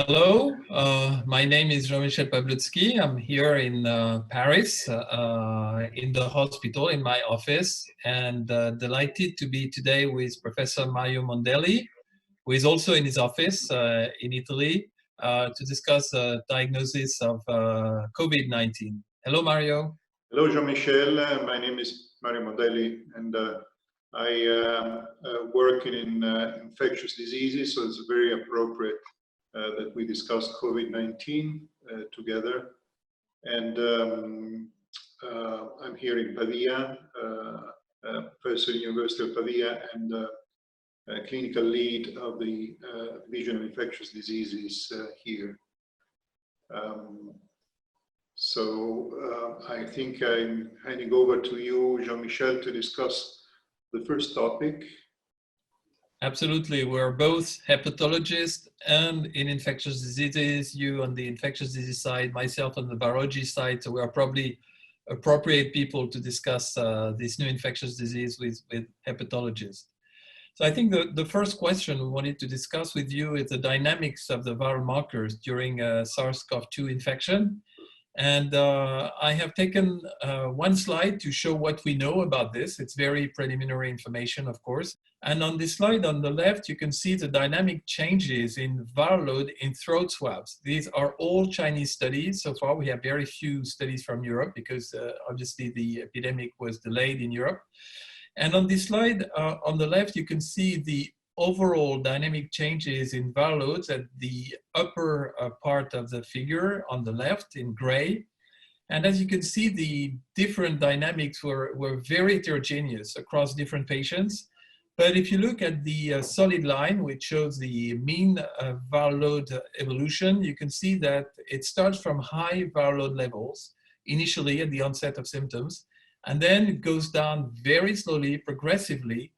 Hello, my name is Jean-Michel Pawlotsky. I'm here in Paris, in the hospital, in my office, and delighted to be today with Professor Mario Mondelli, who is also in his office in Italy, to discuss diagnosis of COVID-19. Hello, Mario. Hello, Jean-Michel. My name is Mario Mondelli, and I work in infectious diseases, so it's very appropriate that we discuss COVID-19 together. And I'm here in Pavia, professor at the University of Pavia, and clinical lead of the Division of Infectious Diseases here. So I think I'm handing over to you, Jean-Michel, to discuss the first topic. Absolutely. We're both hepatologists and in infectious diseases, you on the infectious disease side, myself on the virology side. So we are probably appropriate people to discuss this new infectious disease with hepatologists. So I think the first question we wanted to discuss with you is the dynamics of the viral markers during SARS-CoV-2 infection. And I have taken one slide to show what we know about this. It's very preliminary information, of course. And on this slide on the left, you can see the dynamic changes in viral load in throat swabs. These are all Chinese studies. So far, we have very few studies from Europe because obviously the epidemic was delayed in Europe. And on this slide on the left, you can see the overall dynamic changes in viral loads at the upper part of the figure on the left in gray. And as you can see, the different dynamics were very heterogeneous across different patients. But if you look at the solid line, which shows the mean viral load evolution, you can see that it starts from high viral load levels initially at the onset of symptoms, and then it goes down very slowly, progressively.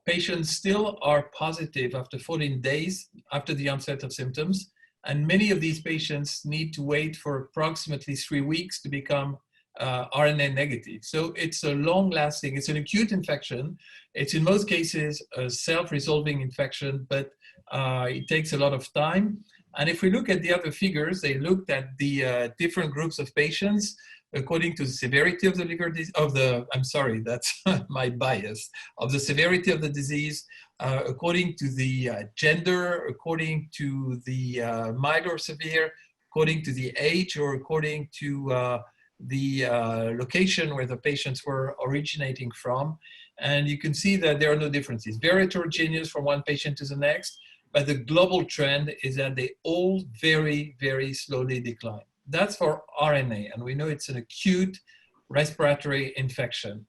Patients still are positive after 14 days after the onset of symptoms, and many of these patients need to wait for approximately 3 weeks to become RNA negative. So it's a long-lasting, it's an acute infection. It's in most cases a self-resolving infection, but it takes a lot of time. And if we look at the other figures, they looked at the different groups of patients according to the severity of the liver disease, I'm sorry, that's my bias, of the severity of the disease, according to the gender, according to the mild or severe, according to the age, or according to the location where the patients were originating from. And you can see that there are no differences. Very heterogeneous from one patient to the next, but the global trend is that they all very, very slowly decline. That's for RNA, and we know it's an acute respiratory infection.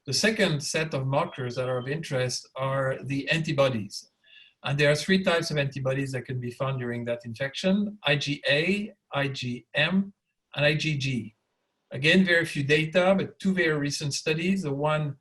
The second set of markers that are of interest are the antibodies. And there are 3 types of antibodies that can be found during that infection: IgA, IgM, and IgG. Again, very few data, but 2 very recent studies. The one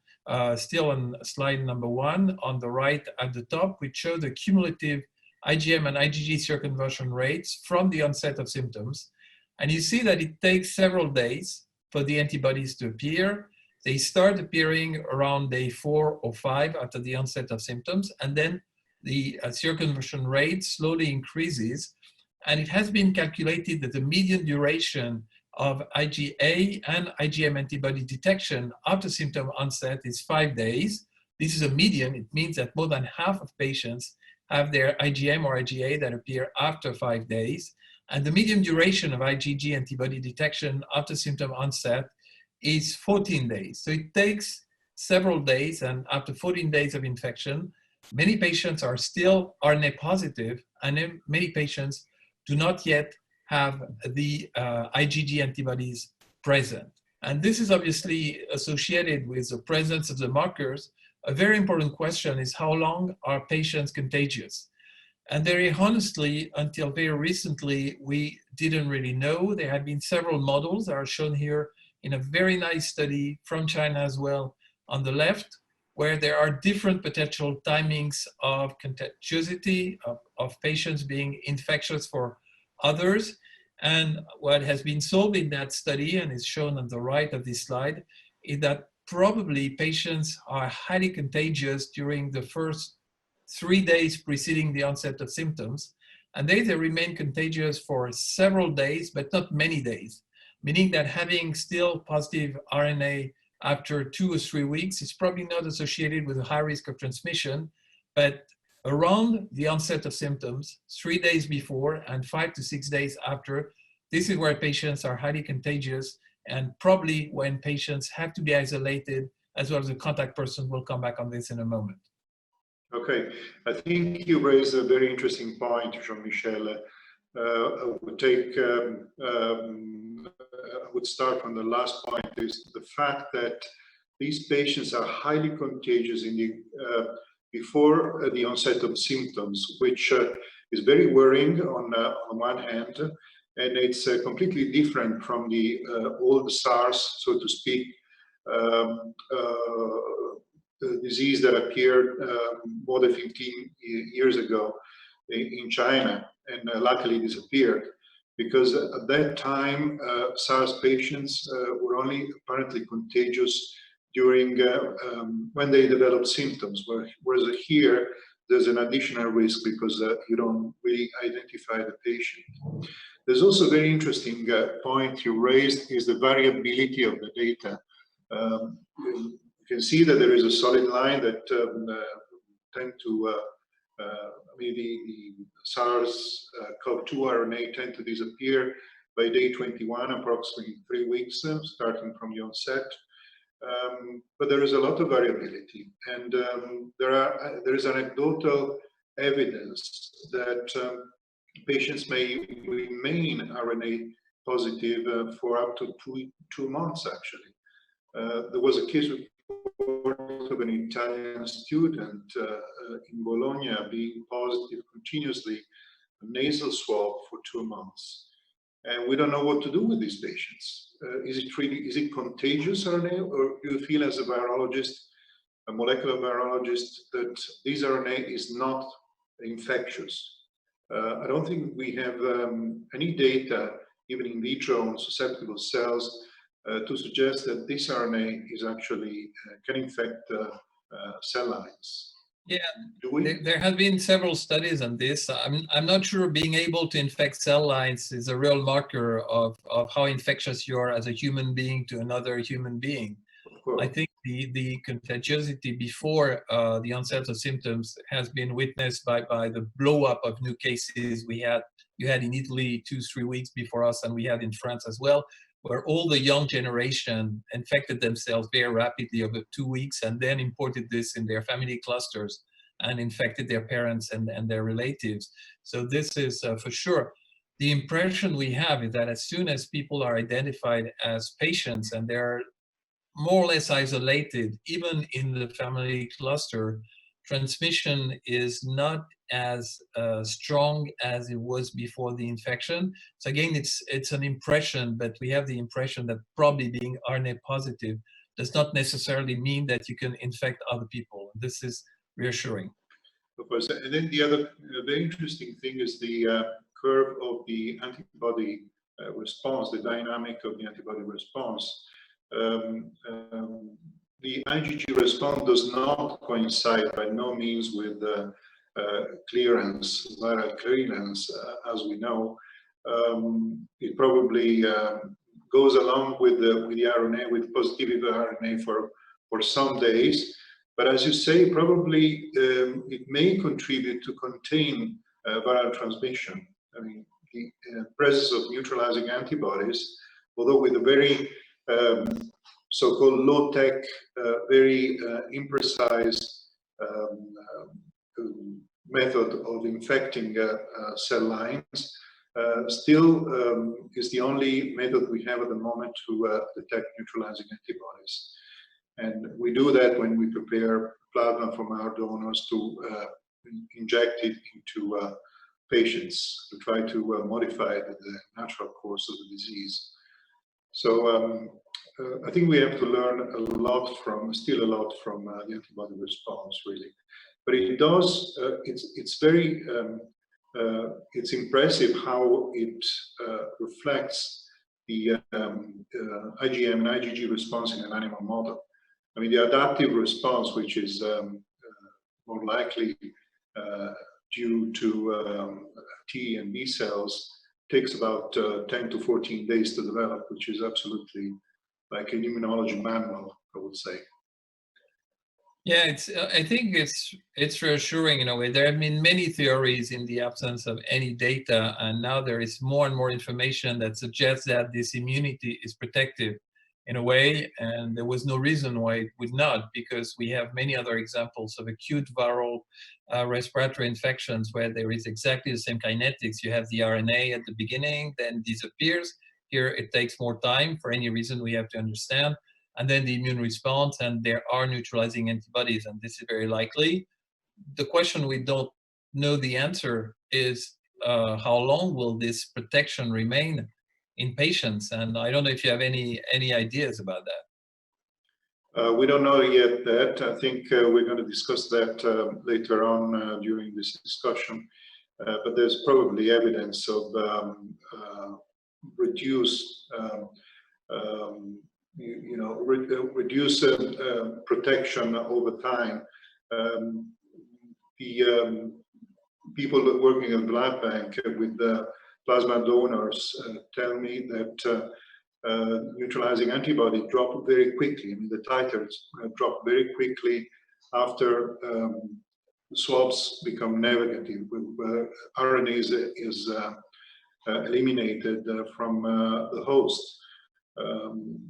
still on slide number 1 on the right at the top, which show the cumulative IgM and IgG seroconversion rates from the onset of symptoms. And you see that it takes several days for the antibodies to appear. They start appearing around day 4 or 5 after the onset of symptoms, and then the seroconversion rate slowly increases. And it has been calculated that the median duration of IgA and IgM antibody detection after symptom onset is 5 days. This is a median. It means that more than half of patients have their IgM or IgA that appear after 5 days. And the median duration of IgG antibody detection after symptom onset is 14 days. So it takes several days, and after 14 days of infection, many patients are still RNA positive, and many patients do not yet have the IgG antibodies present. And this is obviously associated with the presence of the markers. A very important question is, how long are patients contagious? And very honestly, until very recently, we didn't really know. There have been several models that are shown here in a very nice study from China as well on the left, where there are different potential timings of contagiosity of patients being infectious for others. And what has been solved in that study, and is shown on the right of this slide, is that probably patients are highly contagious during the first 3 days preceding the onset of symptoms. and they remain contagious for several days, but not many days, meaning that having still positive RNA after 2 or 3 weeks is probably not associated with a high risk of transmission, but around the onset of symptoms, 3 days before and 5 to 6 days after, this is where patients are highly contagious, and probably when patients have to be isolated, as well as a contact person. We'll come back on this in a moment. Okay, I think you raised a very interesting point, Jean-Michel. I would start from the last point, is the fact that these patients are highly contagious in the, before the onset of symptoms, which is very worrying on one hand, and it's completely different from the old SARS, so to speak, the disease that appeared more than 15 years ago in China, and luckily disappeared, because at that time SARS patients were only apparently contagious during when they developed symptoms, whereas here there's an additional risk because you don't really identify the patient. There's also a very interesting point you raised, is the variability of the data. You can see that there is a solid line that tend to, maybe the SARS-CoV-2 RNA tend to disappear by day 21, approximately 3 weeks, starting from the onset. But there is a lot of variability, and there is anecdotal evidence that patients may remain RNA positive for up to two months, actually. There was a case of an Italian student in Bologna being positive continuously, a nasal swab for 2 months. And we don't know what to do with these patients. Is it contagious RNA, or do you feel as a virologist, a molecular virologist, that this RNA is not infectious? I don't think we have any data, even in vitro on susceptible cells, to suggest that this RNA is actually can infect cell lines. Yeah, there have been several studies on this. I'm not sure being able to infect cell lines is a real marker of how infectious you are as a human being to another human being. I think the contagiosity before the onset of symptoms has been witnessed by the blow up of new cases you had in Italy 2-3 weeks before us, and we had in France as well, where all the young generation infected themselves very rapidly over 2 weeks, and then imported this in their family clusters and infected their parents and their relatives. So this is for sure. The impression we have is that as soon as people are identified as patients and they're more or less isolated, even in the family cluster, transmission is not as strong as it was before the infection. So again, it's an impression, but we have the impression that probably being RNA positive does not necessarily mean that you can infect other people. This is reassuring. Of course, and then the other very interesting thing is the curve of the antibody response, the dynamic of the antibody response. The IgG response does not coincide by no means with clearance, viral clearance, as we know. It probably goes along with the RNA, with positivity of RNA for some days. But as you say, probably it may contribute to contain viral transmission. I mean, the presence of neutralizing antibodies, although with a very so-called low-tech, very imprecise method of infecting cell lines, still is the only method we have at the moment to detect neutralizing antibodies. And we do that when we prepare plasma from our donors to inject it into patients to try to modify the natural course of the disease. So I think we have to learn still a lot from the antibody response, really. But it does, it's very, it's impressive how it reflects the IgM and IgG response in an animal model. I mean, the adaptive response, which is more likely due to T and B cells takes about 10 to 14 days to develop, which is absolutely like an immunology manual, I would say. Yeah, it's. I think it's reassuring in a way. There have been many theories in the absence of any data, and now there is more and more information that suggests that this immunity is protective in a way, and there was no reason why it would not, because we have many other examples of acute viral respiratory infections where there is exactly the same kinetics. You have the RNA at the beginning, then disappears. Here it takes more time for any reason we have to understand. And then the immune response, and there are neutralizing antibodies, and this is very likely. The question we don't know the answer is how long will this protection remain in patients? And I don't know if you have any ideas about that. We don't know yet that. I think we're going to discuss that later on during this discussion. But there's probably evidence of reduced reduce protection over time. The people working at blood bank with the plasma donors tell me that neutralizing antibody drop very quickly. I mean, the titers drop very quickly after swabs become negative. RNA is eliminated from the host.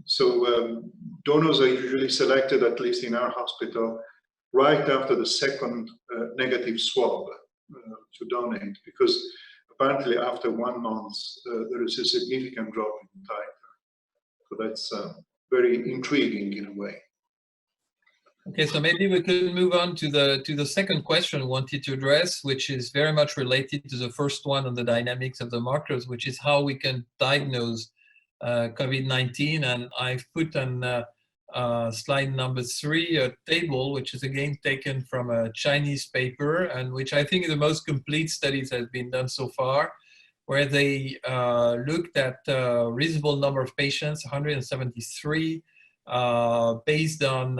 So donors are usually selected, at least in our hospital, right after the second negative swab to donate, because apparently after 1 month there is a significant drop in titer. So that's very intriguing in a way. Okay, so maybe we could move on to the second question we wanted to address, which is very much related to the first one on the dynamics of the markers, which is how we can diagnose COVID-19. And I've put on slide number 3 a table, which is again taken from a Chinese paper, and which I think is the most complete studies that have been done so far, where they looked at a reasonable number of patients, 173, based on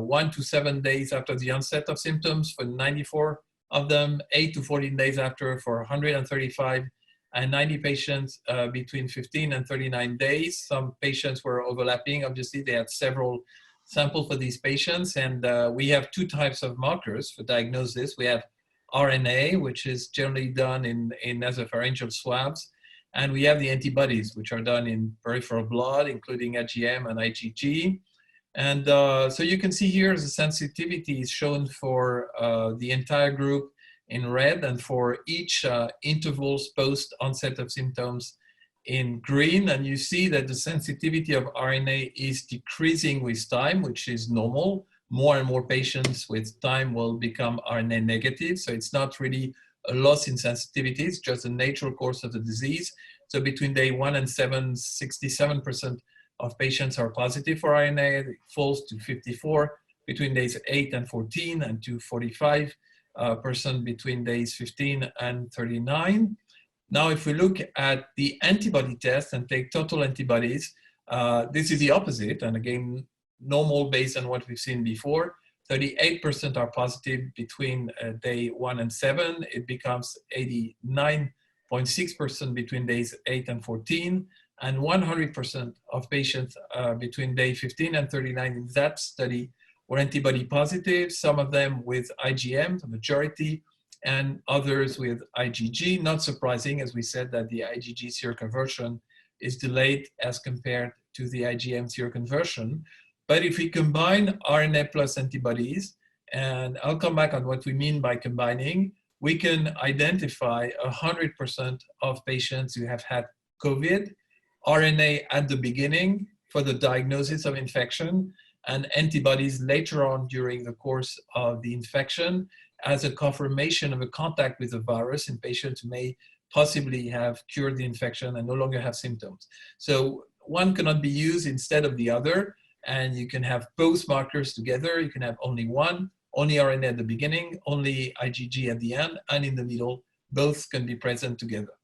1 to 7 days after the onset of symptoms for 94 of them, 8 to 14 days after for 135, and 90 patients between 15 and 39 days. Some patients were overlapping. Obviously, they had several samples for these patients. And we have 2 types of markers for diagnosis. We have RNA, which is generally done in nasopharyngeal swabs. And we have the antibodies, which are done in peripheral blood, including IgM and IgG. And so you can see here the sensitivity is shown for the entire group in red, and for each intervals post onset of symptoms in green. And you see that the sensitivity of RNA is decreasing with time, which is normal. More and more patients with time will become RNA negative. So it's not really a loss in sensitivity, it's just the natural course of the disease. So between day 1 and 7, 67% of patients are positive for RNA. It falls to 54 between days 8 and 14, and to 45% between days 15 and 39. Now, if we look at the antibody test and take total antibodies, this is the opposite. And again, normal based on what we've seen before. 38% are positive between day 1 and 7. It becomes 89.6% between days 8 and 14. And 100% of patients between day 15 and 39 in that study were antibody positive, some of them with IgM, the majority, and others with IgG. Not surprising, as we said, that the IgG seroconversion is delayed as compared to the IgM seroconversion. But if we combine RNA plus antibodies, and I'll come back on what we mean by combining, we can identify 100% of patients who have had COVID, RNA at the beginning for the diagnosis of infection, and antibodies later on during the course of the infection as a confirmation of a contact with the virus in patients who may possibly have cured the infection and no longer have symptoms. So one cannot be used instead of the other, and you can have both markers together. You can have only one, only RNA at the beginning, only IgG at the end, and in the middle, both can be present together.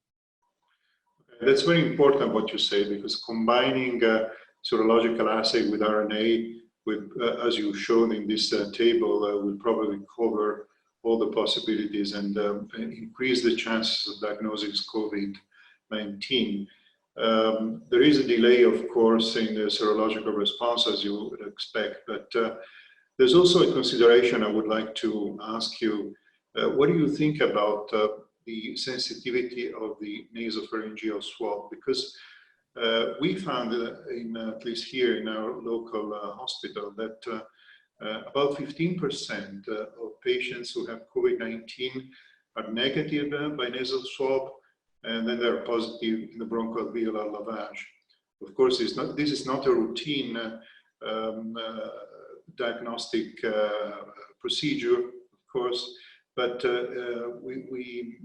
That's very important what you say, because combining serological assay with RNA, with, as you showed in this table, will probably cover all the possibilities and increase the chances of diagnosing COVID-19. There is a delay, of course, in the serological response, as you would expect, but there's also a consideration I would like to ask you. What do you think about the sensitivity of the nasopharyngeal swab? Because we found, at least here in our local hospital, that about 15% of patients who have COVID-19 are negative by nasal swab, and then they're positive in the bronchoalveolar lavage. Of course, this is not a routine diagnostic procedure, of course, but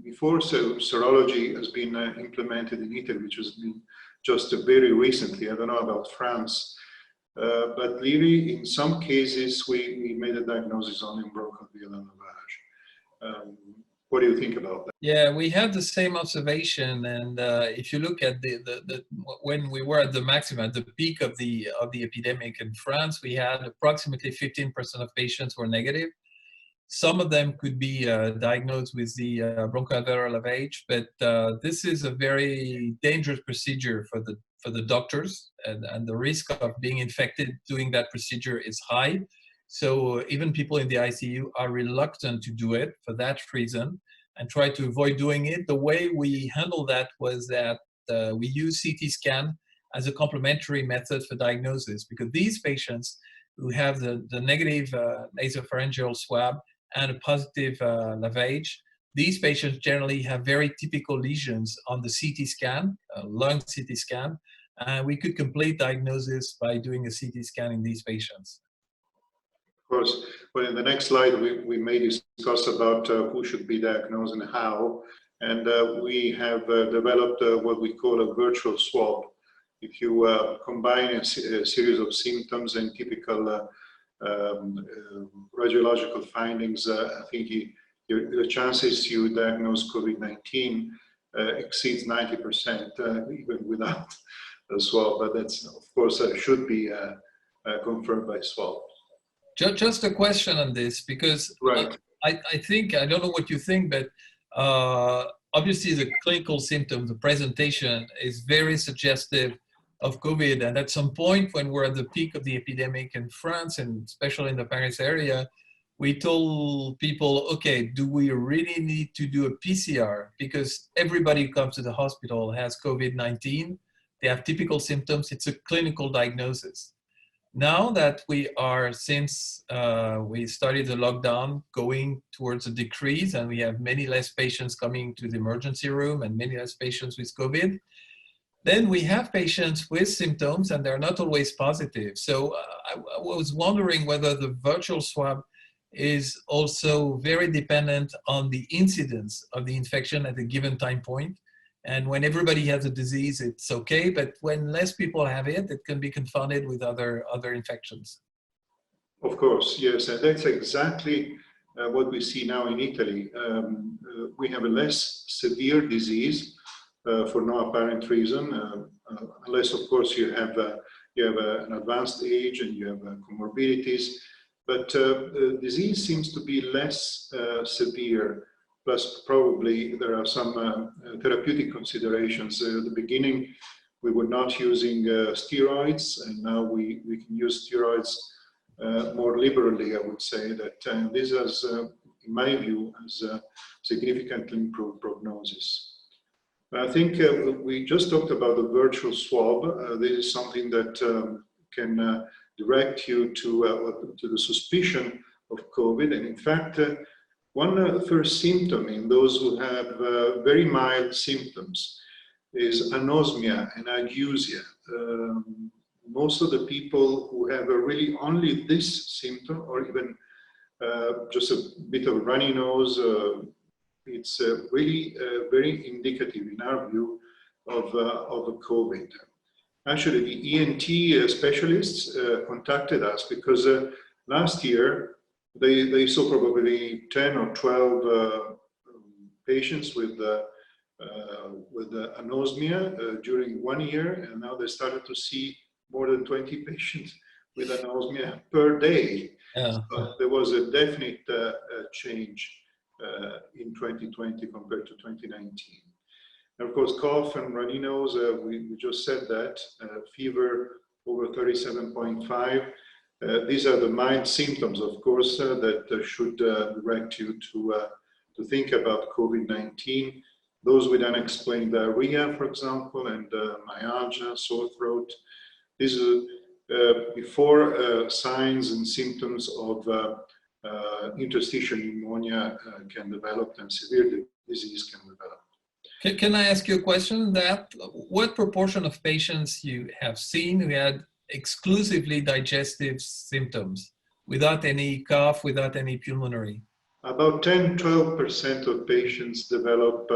before serology has been implemented in Italy, which has been just very recently. I don't know about France, but really in some cases we made a diagnosis only in bronchoalveolar lavage. What do you think about that? Yeah, we had the same observation, and if you look at when we were at the maximum, at the peak of the epidemic in France, we had approximately 15% of patients were negative. Some of them could be diagnosed with the bronchoalveolar lavage, but this is a very dangerous procedure for the doctors, and the risk of being infected doing that procedure is high. So even people in the ICU are reluctant to do it for that reason and try to avoid doing it. The way we handle that was that we use CT scan as a complementary method for diagnosis, because these patients who have the negative nasopharyngeal swab and a positive lavage, these patients generally have very typical lesions on the CT scan, lung CT scan. We could complete diagnosis by doing a CT scan in these patients. Of course, well, in the next slide, we may discuss about who should be diagnosed and how. And we have developed what we call a virtual swab. If you combine a series of symptoms and typical radiological findings, I think the chances you diagnose COVID-19 exceeds 90%, even without a swab. But that's, of course, should be confirmed by swab. Just a question on this, because right. I think, I don't know what you think, but obviously the clinical symptoms, the presentation is very suggestive of COVID. And at some point when we're at the peak of the epidemic in France, and especially in the Paris area, we told people, okay, do we really need to do a PCR? Because everybody who comes to the hospital has COVID-19. They have typical symptoms. It's a clinical diagnosis. Now that we are, since we started the lockdown, going towards a decrease, and we have many less patients coming to the emergency room and many less patients with COVID, then we have patients with symptoms and they're not always positive. So I was wondering whether the virtual swab is also very dependent on the incidence of the infection at a given time point. And when everybody has a disease, it's okay. But when less people have it, it can be confounded with other infections. Of course, yes. And that's exactly what we see now in Italy. We have a less severe disease for no apparent reason, unless, of course, you have an advanced age and you have comorbidities. But the disease seems to be less severe. Plus, probably there are some therapeutic considerations. At the beginning, we were not using steroids, and now we can use steroids more liberally, I would say. That this has, in my view, has significantly improved prognosis. I think we just talked about the virtual swab. This is something that can direct you to the suspicion of COVID. And in fact, one first symptom in those who have very mild symptoms is anosmia and ageusia. Most of the people who have really only this symptom, or even just a bit of a runny nose, it's really very indicative, in our view, of COVID. Actually, the ENT specialists contacted us because last year they saw probably 10 or 12 patients with anosmia during 1 year, and now they started to see more than 20 patients with anosmia per day. Yeah. So there was a definite change. in 2020 compared to 2019. And of course, cough and runny nose, we just said that, fever over 37.5. These are the mild symptoms, of course, that should direct you to think about COVID-19. Those with unexplained diarrhea, for example, and myalgia, sore throat. These are before signs and symptoms of interstitial pneumonia can develop and severe disease can develop. Can I ask you a question? That what proportion of patients you have seen who had exclusively digestive symptoms, without any cough, without any pulmonary? About 10-12% of patients develop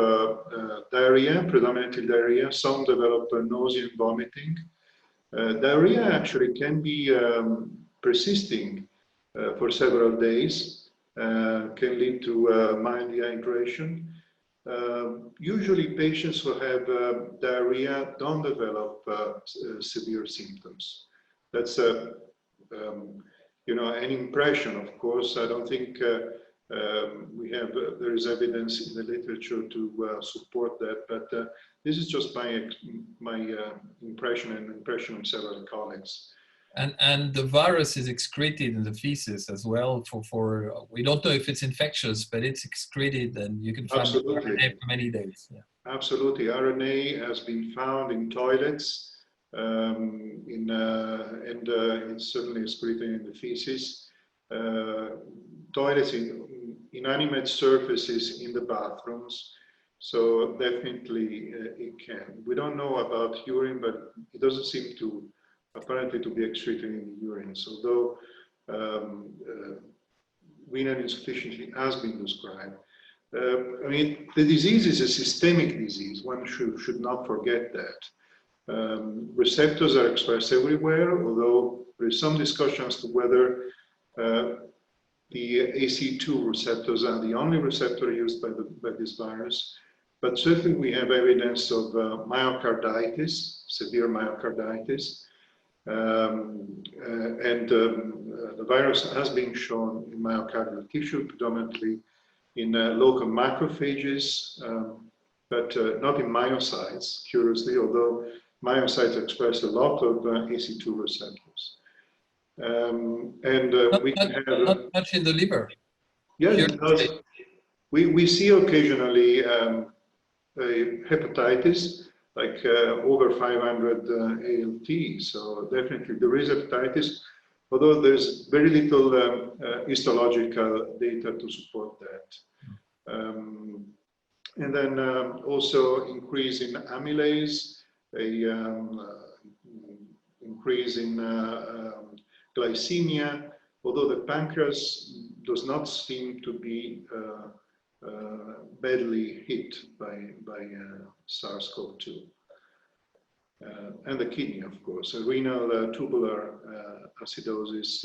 diarrhea, predominantly diarrhea. Some develop nausea and vomiting. Diarrhea actually can be persisting for several days, can lead to mild dehydration. Usually patients who have diarrhea don't develop severe symptoms. That's an impression, of course. I don't think there is evidence in the literature to support that, but this is just my impression and impression of several colleagues. And the virus is excreted in the feces as well. We don't know if it's infectious, but it's excreted, and you can find RNA for many days. Yeah. Absolutely, RNA has been found in toilets, and it's certainly excreted in the feces. Toilets in inanimate surfaces in the bathrooms, so definitely it can. We don't know about urine, but it doesn't seem to apparently to be excreted in the urine. So though renal insufficiency has been described, I mean, the disease is a systemic disease. One should not forget that. Receptors are expressed everywhere, although there is some discussion as to whether the AC2 receptors are the only receptor used by this virus. But certainly we have evidence of myocarditis, severe myocarditis. The virus has been shown in myocardial tissue, predominantly in local macrophages, but not in myocytes, curiously, although myocytes express a lot of AC2 receptors. We can have not much in the liver. Yes, because we see occasionally hepatitis, like over 500 ALT. So definitely there is hepatitis, although there's very little histological data to support that. And then also increase in amylase, increase in glycemia, although the pancreas does not seem to be badly hit by SARS-CoV-2. And the kidney, of course. Renal tubular acidosis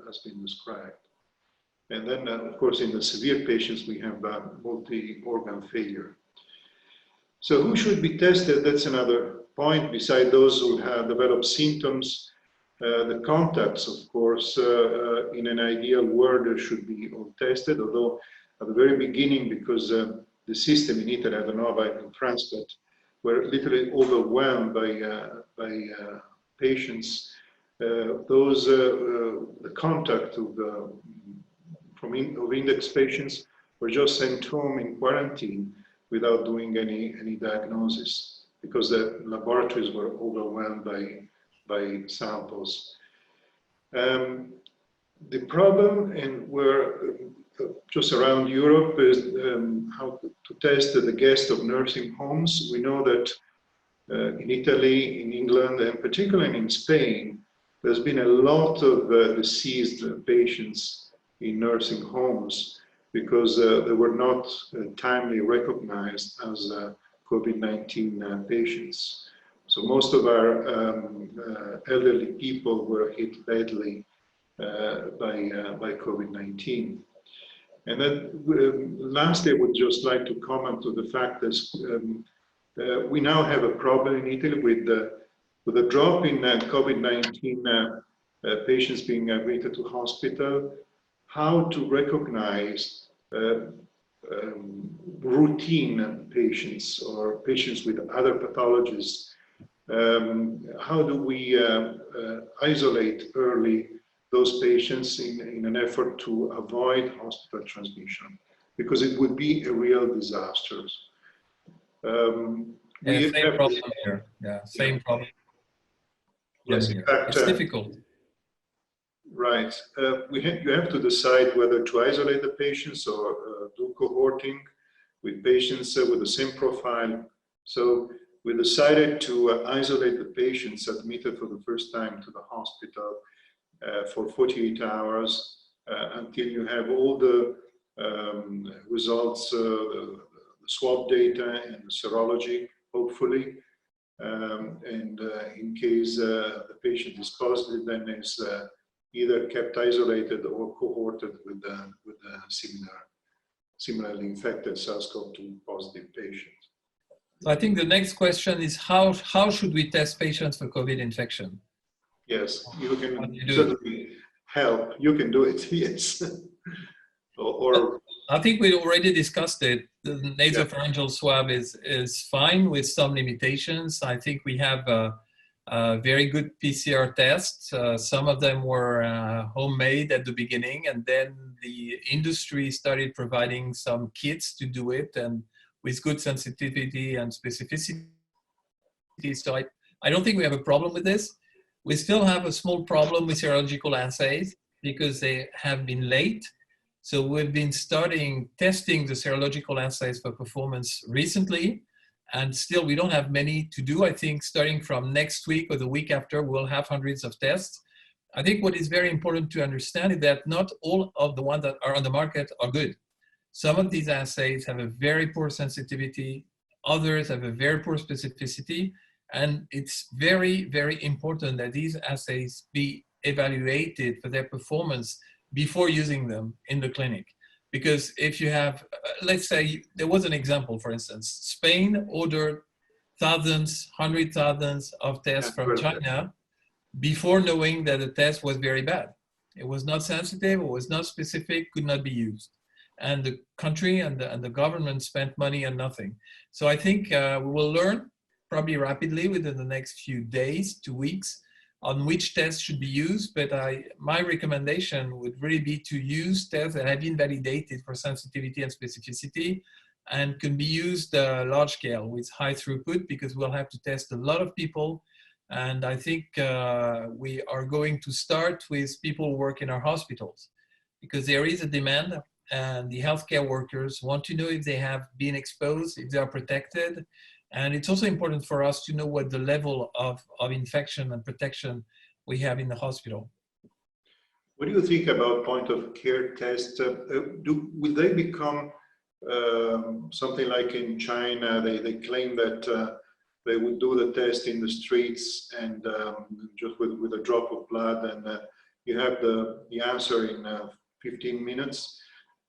has been described. And then, of course, in the severe patients, we have multi-organ failure. So who should be tested? That's another point. Beside those who have developed symptoms, the contacts, of course, in an ideal world should be all tested, although at the very beginning, because the system in Italy, I don't know about in France, but we're literally overwhelmed by patients. The contact of index patients were just sent home in quarantine without doing any diagnosis, because the laboratories were overwhelmed by samples. The problem, and we're just around Europe, is how to test the guests of nursing homes. We know that in Italy, in England, and particularly in Spain, there's been a lot of deceased patients in nursing homes because they were not timely recognized as COVID-19 patients. So most of our elderly people were hit badly by COVID-19. And then lastly, I would just like to comment on the fact that we now have a problem in Italy with a drop in COVID-19 patients being admitted to hospital. How to recognize routine patients or patients with other pathologies, how do we isolate early those patients in an effort to avoid hospital transmission? Because it would be a real disaster. Same problem here. Yeah, same problem. Yes, here. in fact, it's difficult. Right. You have to decide whether to isolate the patients or do cohorting with patients with the same profile. So we decided to isolate the patients admitted for the first time to the hospital for 48 hours until you have all the results, the swab data and the serology, hopefully. In case the patient is positive, then is either kept isolated or cohorted with similarly infected SARS-CoV-2 positive patients. So I think the next question is how should we test patients for COVID infection? Yes, you can certainly help. You can do it, yes. I think we already discussed it. The nasopharyngeal swab is fine with some limitations. I think we have very good PCR tests. Some of them were homemade at the beginning, and then the industry started providing some kits to do it, and with good sensitivity and specificity. So I don't think we have a problem with this. We still have a small problem with serological assays because they have been late. So we've been testing the serological assays for performance recently, and still we don't have many to do. I think starting from next week or the week after, we'll have hundreds of tests. I think what is very important to understand is that not all of the ones that are on the market are good. Some of these assays have a very poor sensitivity, others have a very poor specificity, and it's very, very important that these assays be evaluated for their performance before using them in the clinic. Because if you have, let's say, there was an example, for instance, Spain ordered thousands, hundreds of thousands of tests from China before knowing that the test was very bad. It was not sensitive, it was not specific, could not be used. And the country and the government spent money on nothing. So I think we will learn probably rapidly within the next few days, 2 weeks, on which tests should be used, but my recommendation would really be to use tests that have been validated for sensitivity and specificity and can be used large scale with high throughput, because we'll have to test a lot of people. And I think we are going to start with people who work in our hospitals, because there is a demand and the healthcare workers want to know if they have been exposed, if they are protected. And it's also important for us to know what the level of infection and protection we have in the hospital. What do you think about point of care tests? Will they become something like in China? They claim that they would do the test in the streets and just with a drop of blood, and you have the answer in 15 minutes.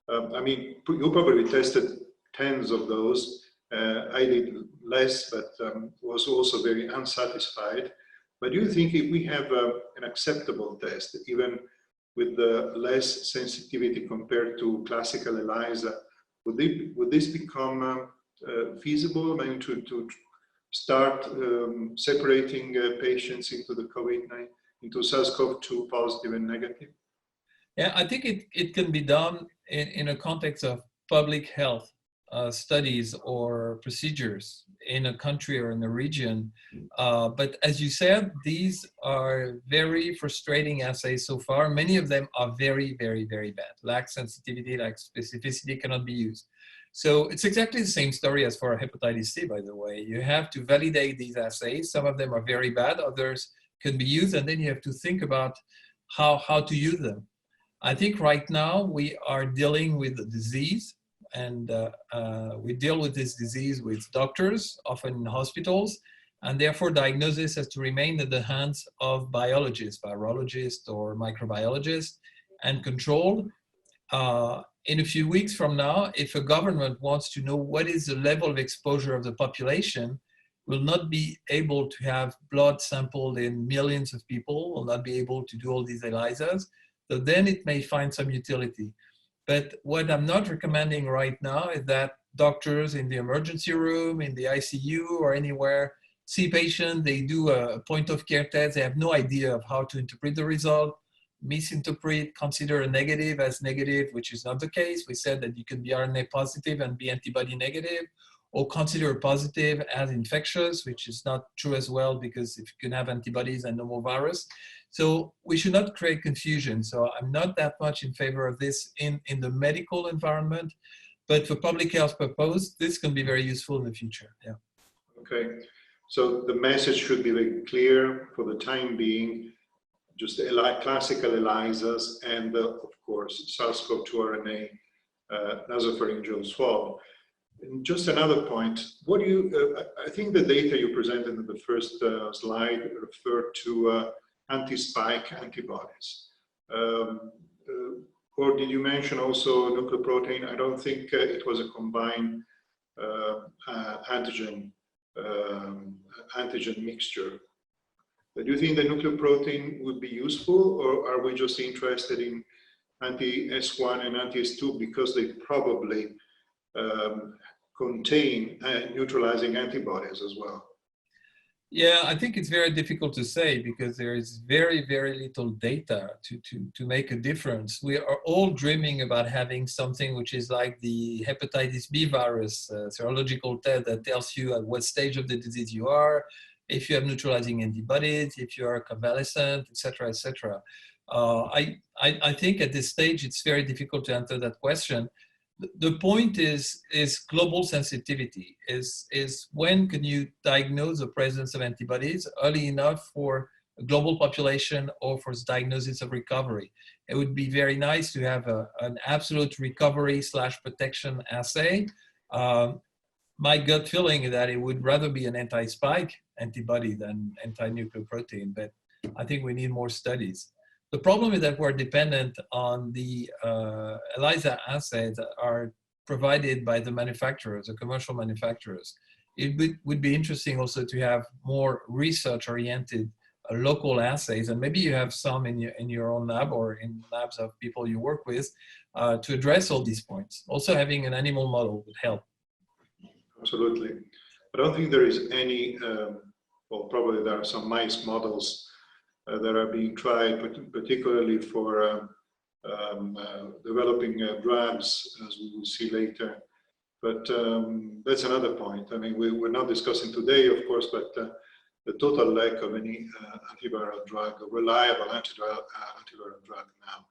I mean, you probably tested tens of those. I did less, but was also very unsatisfied. But do you think if we have an acceptable test, even with the less sensitivity compared to classical ELISA, would this become feasible? I mean, to start separating patients into the COVID-19, into SARS-CoV-2 positive and negative? Yeah, I think it can be done in a context of public health studies or procedures in a country or in a region. But as you said, these are very frustrating assays so far. Many of them are very, very, very bad. Lack sensitivity, lack specificity, cannot be used. So it's exactly the same story as for hepatitis C, by the way. You have to validate these assays. Some of them are very bad, others can be used, and then you have to think about how to use them. I think right now we are dealing with the disease, and we deal with this disease with doctors, often in hospitals, and therefore diagnosis has to remain in the hands of biologists, virologists or microbiologists, and controlled. In a few weeks from now, if a government wants to know what is the level of exposure of the population, will not be able to have blood sampled in millions of people, will not be able to do all these ELISAs, so then it may find some utility. But what I'm not recommending right now is that doctors in the emergency room, in the ICU, or anywhere see patient, they do a point of care test, they have no idea of how to interpret the result, misinterpret, consider a negative as negative, which is not the case. We said that you can be RNA positive and be antibody negative, or consider a positive as infectious, which is not true as well, because if you can have antibodies and no more virus. So we should not create confusion. So I'm not that much in favor of this in the medical environment, but for public health purpose, this can be very useful in the future. Yeah. Okay. So the message should be very clear for the time being, just classical ELISAs and of course SARS-CoV-2 RNA nasopharyngeal swab. And just another point, what do you, I think the data you presented in the first slide referred to anti-spike antibodies. Or did you mention also nucleoprotein? I don't think it was a combined antigen mixture. Do you think the nucleoprotein would be useful, or are we just interested in anti-S1 and anti-S2 because they probably contain neutralizing antibodies as well? Yeah, I think it's very difficult to say because there is very, very little data to make a difference. We are all dreaming about having something which is like the hepatitis B virus serological test that tells you at what stage of the disease you are, if you have neutralizing antibodies, if you are convalescent, etc., etc. I think at this stage it's very difficult to answer that question. The point is global sensitivity, is when can you diagnose the presence of antibodies early enough for a global population or for diagnosis of recovery. It would be very nice to have an absolute recovery / protection assay. My gut feeling is that it would rather be an anti-spike antibody than anti-nucleoprotein, but I think we need more studies. The problem is that we're dependent on the ELISA assays that are provided by the manufacturers, the commercial manufacturers. It would be interesting also to have more research-oriented local assays, and maybe you have some in your own lab or in labs of people you work with to address all these points. Also having an animal model would help. Absolutely. I don't think there is any, well, probably there are some mice models that are being tried, particularly for developing drugs, as we will see later. But that's another point. I mean, we're not discussing today, of course, but the total lack of any antiviral drug, a reliable antiviral drug now.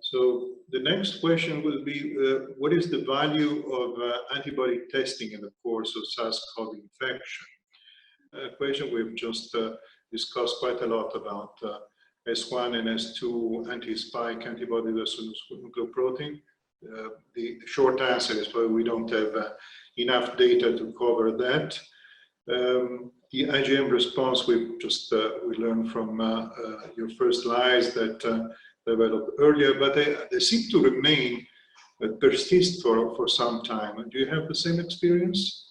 So the next question will be, what is the value of antibody testing in the course of SARS-CoV infection? A question we've just discussed quite a lot about S1 and S2 anti-spike antibody versus nucleoprotein. The short answer is probably we don't have enough data to cover that. The IgM response we learned from your first slides that developed earlier, but they seem to remain, persist for some time. Do you have the same experience?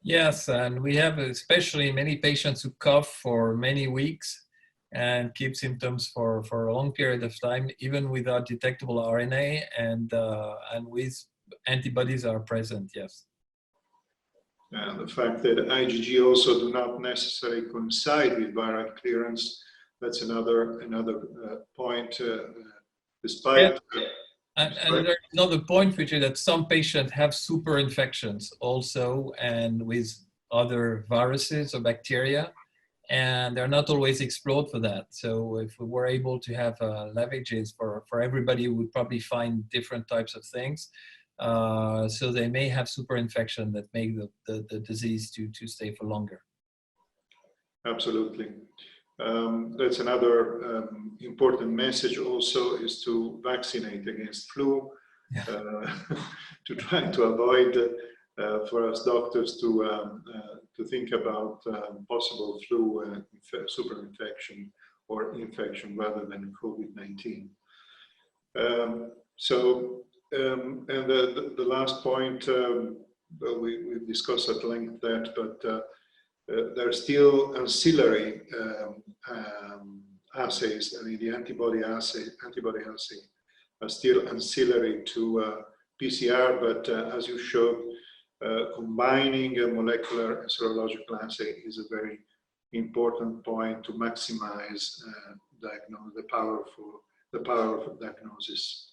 Yes, and we have especially many patients who cough for many weeks and keep symptoms for a long period of time, even without detectable RNA, and with antibodies are present, yes. And the fact that IgG also do not necessarily coincide with viral clearance, that's another point, despite... Yeah. And there's another point, which is that some patients have super infections also, and with other viruses or bacteria, and they're not always explored for that. So if we were able to have leverages for everybody, we would probably find different types of things. So they may have super infection that make the disease to stay for longer. Absolutely. That's another important message also, is to vaccinate against flu, yeah. To try to avoid, for us doctors, to think about possible flu super infection or infection rather than COVID-19. And the last point, we've discussed at length that, but there are still ancillary assays. I mean, the antibody assay still ancillary to PCR, but as you showed, combining a molecular and serological assay is a very important point to maximize the power of diagnosis.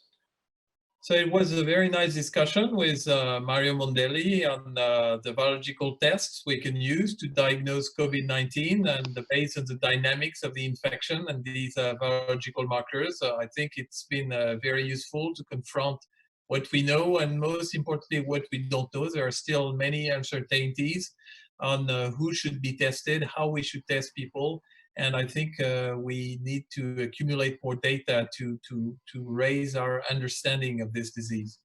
So it was a very nice discussion with Mario Mondelli on the virological tests we can use to diagnose COVID-19 and based on the dynamics of the infection and these virological markers. I think it's been very useful to confront what we know and most importantly what we don't know. There are still many uncertainties on who should be tested, how we should test people. And I think we need to accumulate more data to raise our understanding of this disease.